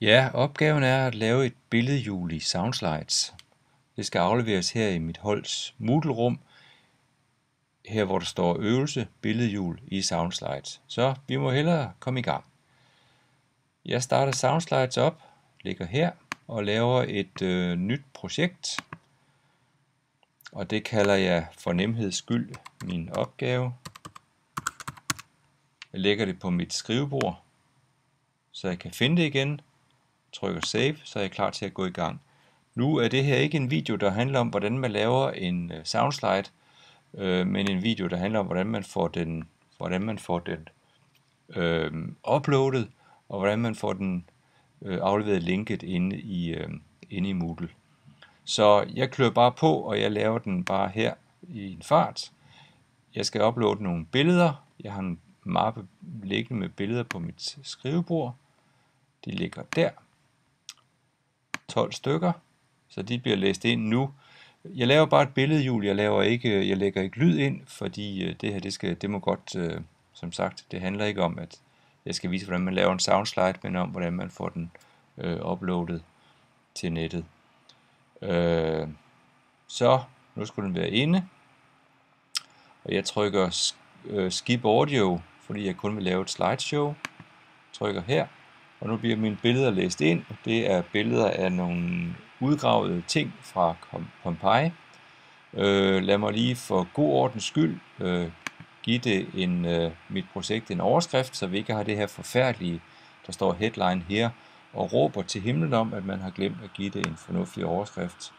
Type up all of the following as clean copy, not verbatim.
Ja, opgaven er at lave et billedhjul i Soundslides. Det skal afleveres her i mit holds Moodle-rum, her hvor der står øvelse billedhjul i Soundslides. Så vi må hellere komme i gang. Jeg starter Soundslides op, ligger her og laver et nyt projekt. Og det kalder jeg for nemheds skyld min opgave. Jeg lægger det på mit skrivebord, så jeg kan finde det igen. Trykker save, så er jeg klar til at gå i gang. Nu er det her ikke en video, der handler om, hvordan man laver en soundslide, men en video, der handler om, hvordan man får den uploadet, og hvordan man får den afleveret linket inde i Moodle. Så jeg klør bare på, og jeg laver den bare her i en fart. Jeg skal uploade nogle billeder. Jeg har en mappe liggende med billeder på mit skrivebord. De ligger der. 12 stykker, så de bliver læst ind nu. Jeg laver bare et billedhjul, jeg lægger ikke lyd ind, fordi det her, det må godt, som sagt, det handler ikke om, at jeg skal vise, hvordan man laver en soundslide, men om, hvordan man får den uploadet til nettet. Så nu skulle den være inde, og jeg trykker skip audio, fordi jeg kun vil lave et slideshow. Trykker her. Og nu bliver mine billeder læst ind. Det er billeder af nogle udgravede ting fra Pompeji. Lad mig lige for god ordens skyld give det mit projekt en overskrift, så vi ikke har det her forfærdelige, der står headline her, og råber til himlen om, at man har glemt at give det en fornuftig overskrift.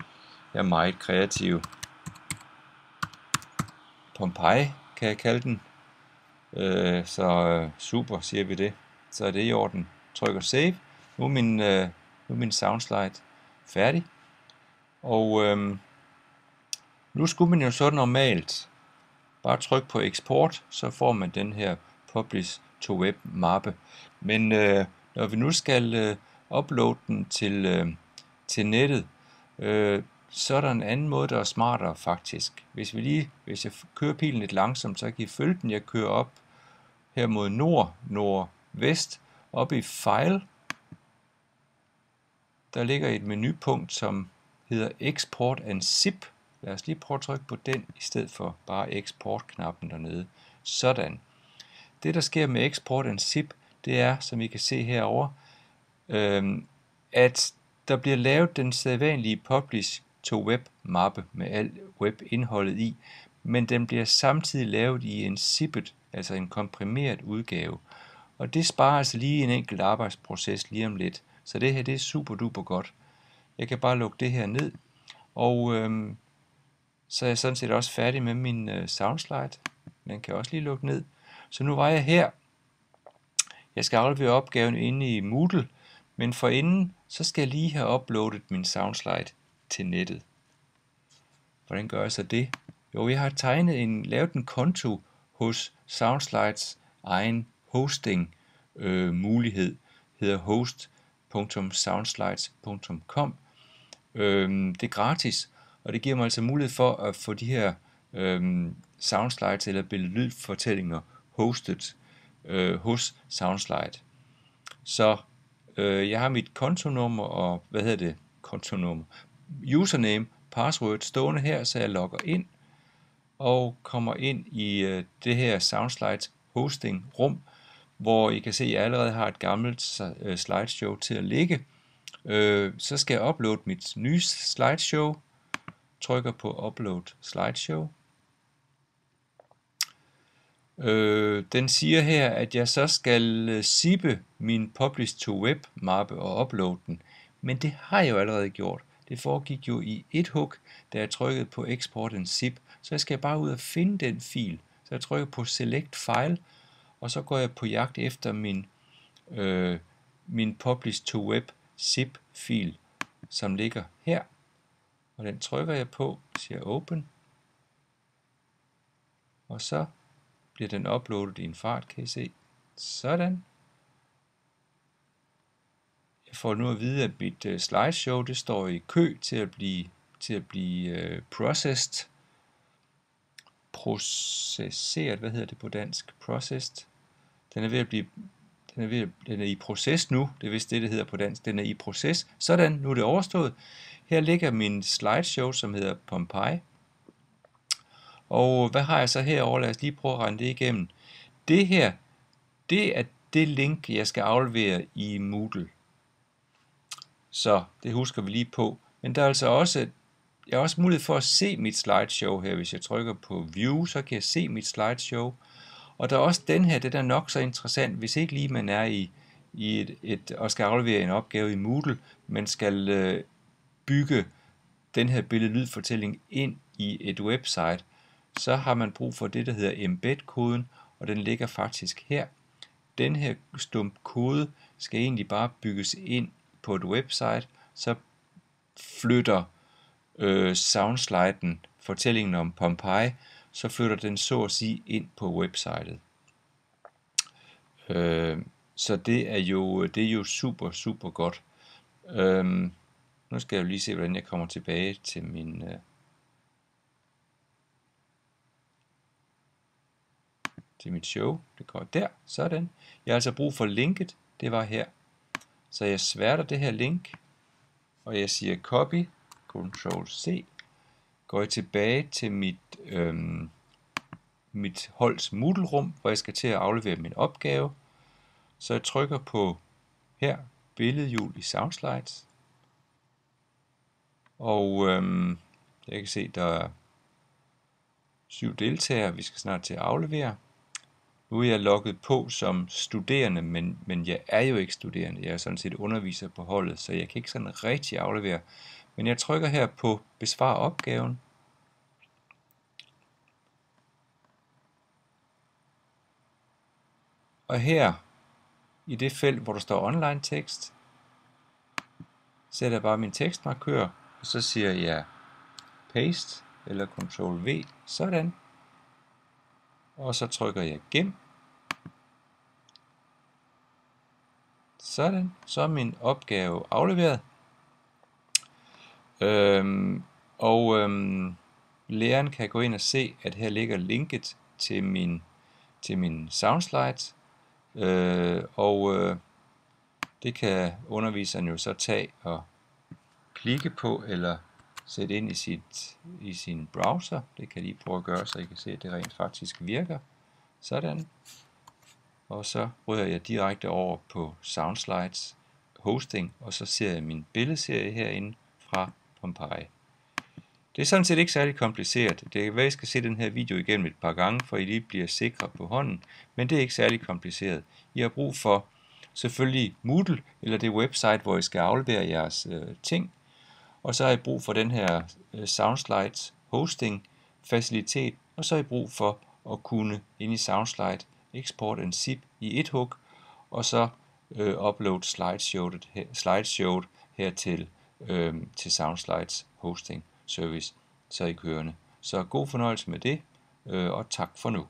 Jeg er meget kreativ. Pompeji kan jeg kalde den. Så super, siger vi det. Så er det i orden. Trykker save. Nu er min soundslide færdig. Og nu skulle man jo så normalt bare trykke på eksport, så får man den her publish to web mappe. Men når vi nu skal uploade den til nettet, så er der en anden måde, der er smartere faktisk. Hvis jeg kører pilen lidt langsomt, så kan I følge den. Jeg kører op her mod nordvest, op i File. Der ligger et menupunkt, som hedder Export and Zip. Lad os lige prøve at trykke på den, i stedet for bare Export-knappen dernede. Sådan. Det, der sker med Export and Zip, det er, som I kan se herovre, at der bliver lavet den sædvanlige Publish to Web mappe med alt webindholdet i, men den bliver samtidig lavet i en zippet, altså en komprimeret udgave. Og det sparer altså lige en enkelt arbejdsproces lige om lidt. Så det her, det er super duper godt. Jeg kan bare lukke det her ned, og så er jeg sådan set også færdig med min soundslide. Den kan også lige lukke ned. Så nu var jeg her. Jeg skal aflevere opgaven inde i Moodle, men forinden, så skal jeg lige have uploadet min soundslide til nettet. Hvordan gør jeg så det? Jo, jeg har lavet en konto hos Soundslides egen hosting mulighed, hedder host.soundslides.com. Det er gratis, og det giver mig altså mulighed for at få de her soundslides eller billed-lyd-fortællinger hostet hos Soundslide. Så jeg har mit kontonummer og username, password stående her, så jeg logger ind og kommer ind i det her Soundslides hosting rum, hvor I kan se, at jeg allerede har et gammelt slideshow til at ligge. Så skal jeg uploade mit nye slideshow. Trykker på upload slideshow. Den siger her, at jeg så skal zippe min publish to web mappe og uploade den. Men det har jeg jo allerede gjort. Det foregik jo i et hug, da jeg trykkede på export and zip. Så jeg skal bare ud og finde den fil. Så jeg trykker på select file, og så går jeg på jagt efter min publish to web zip fil, som ligger her. Og den trykker jeg på, siger open. Og så bliver den uploadet i en fart, kan I se. Sådan. Jeg får nu at vide, at mit slideshow, det står i kø til at blive processeret, hvad hedder det på dansk? Processed. Den er ved at blive den er i proces nu, det er vist det hedder på dansk, den er i proces. Sådan, nu er det overstået. Her ligger min slideshow, som hedder Pompeii. Og hvad har jeg så herovre? Lad os lige prøve at regne det igennem. Det her, det er det link, jeg skal aflevere i Moodle. Så det husker vi lige på. Men der er altså også, jeg har også mulighed for at se mit slideshow her. Hvis jeg trykker på View, så kan jeg se mit slideshow. Og der er også den her, det der er nok så interessant, hvis ikke lige man er i og skal aflevere en opgave i Moodle, men skal bygge den her billede-lyd-fortælling ind i et website, så har man brug for det, der hedder embed-koden, og den ligger faktisk her. Den her stump kode skal egentlig bare bygges ind på et website, så flytter soundsliden, fortællingen om Pompeii, så flytter den så at sige ind på websitet. Så det er jo super, super godt. Nu skal jeg jo lige se, hvordan jeg kommer tilbage til min til mit show. Det går der, sådan. Jeg har altså brug for linket, det var her. Så jeg sværter det her link, og jeg siger copy, Ctrl C, går jeg tilbage til mit holds Moodle-rum, hvor jeg skal til at aflevere min opgave. Så jeg trykker på her, billedhjul i Soundslides. Og jeg kan se, der er 7 deltagere, vi skal snart til at aflevere. Nu er jeg logget på som studerende, men jeg er jo ikke studerende. Jeg er sådan set underviser på holdet, så jeg kan ikke sådan rigtig aflevere. Men jeg trykker her på besvar opgaven. Og her i det felt, hvor der står online tekst, sætter jeg bare min tekstmarkør, og så siger jeg paste eller Ctrl V, sådan. Og så trykker jeg gem. Sådan, så er min opgave afleveret. Læreren kan gå ind og se, at her ligger linket til min Soundslides. Det kan underviseren jo så tage og klikke på eller sætte ind i sin browser. Det kan jeg lige prøve at gøre, så I kan se, at det rent faktisk virker. Sådan. Og så ryger jeg direkte over på Soundslides hosting, og så ser jeg min billedserie herinde fra Pompeii. Det er sådan set ikke særlig kompliceret. Det kan være, at I skal se den her video igennem et par gange, for I lige bliver sikre på hånden, men det er ikke særlig kompliceret. I har brug for selvfølgelig Moodle, eller det website, hvor I skal aflevere jeres ting, og så har I brug for den her Soundslides hosting facilitet, og så har I brug for at kunne ind i Soundslide export en zip i et hug, og så upload slideshowet her til Soundslides hosting service, så I kørende. Så god fornøjelse med det, og tak for nu.